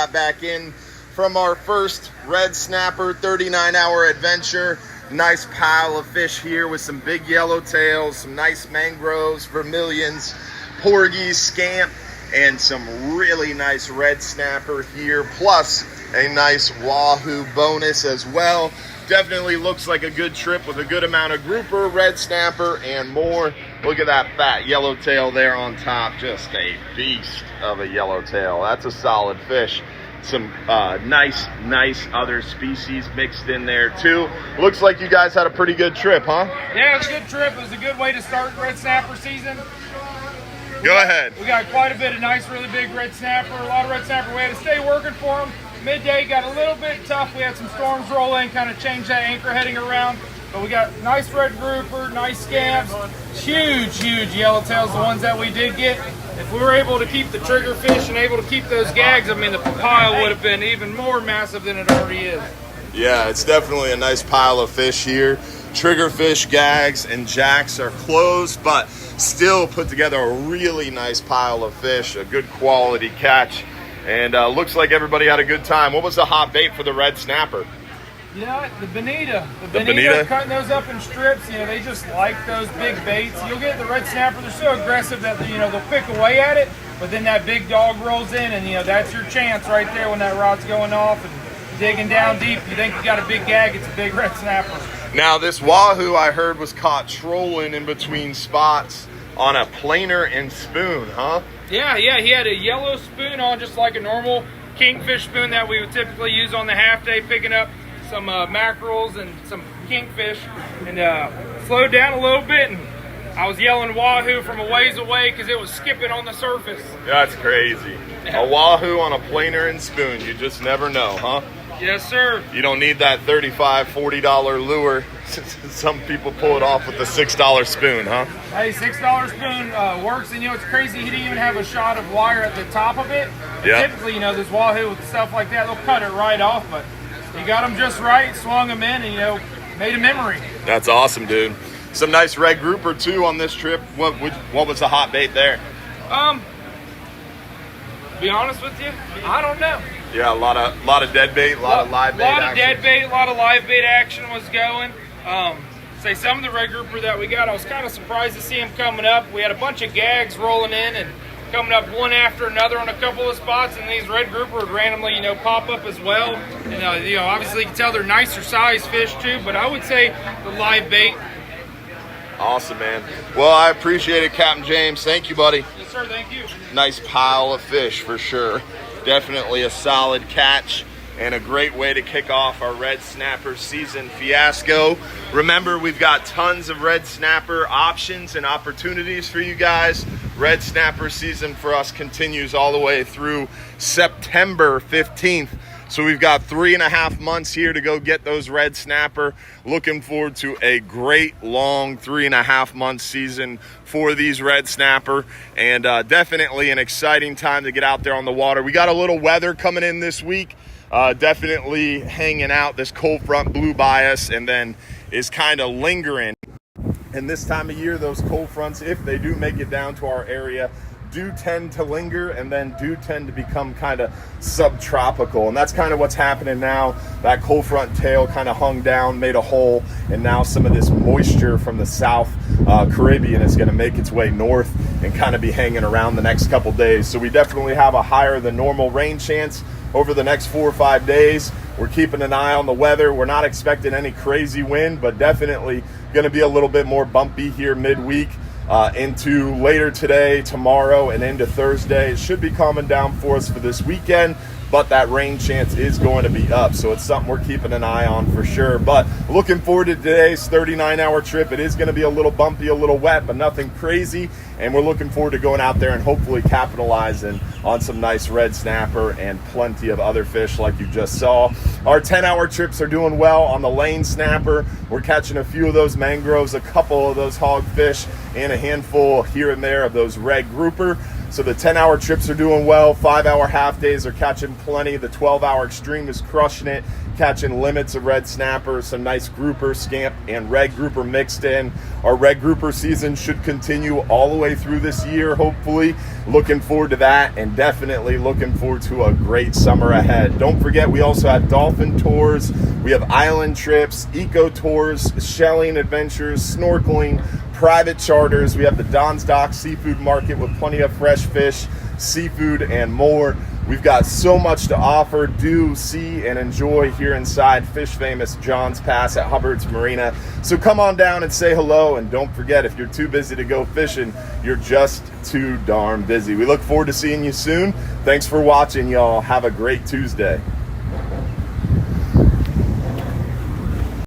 got back in from our first red snapper 39-hour adventure. Nice pile of fish here with some big yellowtails, some nice mangroves, vermilions, porgies, scamp, and some really nice red snapper here, plus a nice wahoo bonus as well. Definitely looks like a good trip with a good amount of grouper, red snapper, and more. Look at that fat yellowtail there on top. Just a beast of a yellowtail. That's a solid fish. Some nice other species mixed in there too. Looks like you guys had a pretty good trip, huh? Yeah, it was a good trip. It was a good way to start red snapper season. Go ahead. We got quite a bit of nice, really big red snapper. A lot of red snapper. We had to stay working for them. Midday got a little bit tough. We had some storms roll in, kind of changed that anchor heading around. But we got nice red grouper, nice scamps, huge yellowtails, the ones that we did get. If we were able to keep the triggerfish and able to keep those gags, I mean, the pile would have been even more massive than it already is. Yeah, it's definitely a nice pile of fish here. Triggerfish, gags, and jacks are closed, but still put together a really nice pile of fish, a good quality catch. And looks like everybody had a good time. What was the hot bait for the red snapper? You know what? The bonita. The bonita? Cutting those up in strips, you know, they just like those big baits. You'll get the red snapper, they're so aggressive that, you know, they'll pick away at it, but then that big dog rolls in and, you know, that's your chance right there when that rod's going off and digging down deep. You think you got a big gag, it's a big red snapper. Now, this wahoo I heard was caught trolling in between spots on a planer and spoon, huh? Yeah, he had a yellow spoon on, just like a normal kingfish spoon that we would typically use on the half day, picking up some mackerels and some kingfish, and slowed down a little bit, and I was yelling wahoo from a ways away because it was skipping on the surface. That's crazy. A wahoo on a planer and spoon, you just never know, huh? Yes, sir. You don't need that $35, $40 lure. Some people pull it off with the $6 spoon, huh? Hey, $6 spoon works, and you know it's crazy. He didn't even have a shot of wire at the top of it. Yeah. Typically, you know, this wahoo with stuff like that, they'll cut it right off, but he got them just right, swung them in, and, you know, made a memory. That's awesome, dude. Some nice red grouper, too, on this trip. What was the hot bait there? Be honest with you, I don't know. Yeah, a lot of dead bait, a lot of live bait action. A lot of dead bait, a lot of live bait action was going. Say some of the red grouper that we got, I was kind of surprised to see him coming up. We had a bunch of gags rolling in and coming up one after another on a couple of spots, and these red grouper would randomly, you know, pop up as well. And you know, obviously you can tell they're nicer size fish too, but I would say the live bait. Awesome, man. Well, I appreciate it, Captain James. Thank you, buddy. Yes, sir. Thank you. Nice pile of fish for sure. Definitely a solid catch and a great way to kick off our red snapper season fiasco. Remember, we've got tons of red snapper options and opportunities for you guys. Red snapper season for us continues all the way through September 15th. So we've got 3.5 months here to go get those red snapper. Looking forward to a great long 3.5 month season for these red snapper, and definitely an exciting time to get out there on the water. We got a little weather coming in this week. Definitely hanging out. This cold front blew by us and then is kind of lingering. And this time of year, those cold fronts, if they do make it down to our area, do tend to linger and then do tend to become kind of subtropical, and that's kind of what's happening now. That cold front tail kind of hung down, made a hole, and now some of this moisture from the South Caribbean is going to make its way north and kind of be hanging around the next couple days. So we definitely have a higher than normal rain chance over the next 4 or 5 days. We're keeping an eye on the weather. We're not expecting any crazy wind, but definitely going to be a little bit more bumpy here midweek. Into later today, tomorrow, and into Thursday. It should be calming down for us for this weekend, but that rain chance is going to be up, so it's something we're keeping an eye on for sure. But looking forward to today's 39-hour trip. It is going to be a little bumpy, a little wet, but nothing crazy, and we're looking forward to going out there and hopefully capitalizing on some nice red snapper and plenty of other fish like you just saw. Our 10-hour trips are doing well on the lane snapper. We're catching a few of those mangroves, a couple of those hogfish, and a handful here and there of those red grouper. So the 10-hour trips are doing well. 5-hour half days are catching plenty. The 12-hour extreme is crushing it, catching limits of red snapper, some nice grouper, scamp, and red grouper mixed in. Our red grouper season should continue all the way through this year, hopefully. Looking forward to that, and definitely looking forward to a great summer ahead. Don't forget, we also have dolphin tours, we have island trips, eco tours, shelling adventures, snorkeling, private charters. We have the Don's Dock Seafood Market with plenty of fresh fish, seafood, and more. We've got so much to offer, do, see, and enjoy here inside Fish Famous John's Pass at Hubbard's Marina. So come on down and say hello, and don't forget, if you're too busy to go fishing, you're just too darn busy. We look forward to seeing you soon. Thanks for watching, y'all. Have a great Tuesday.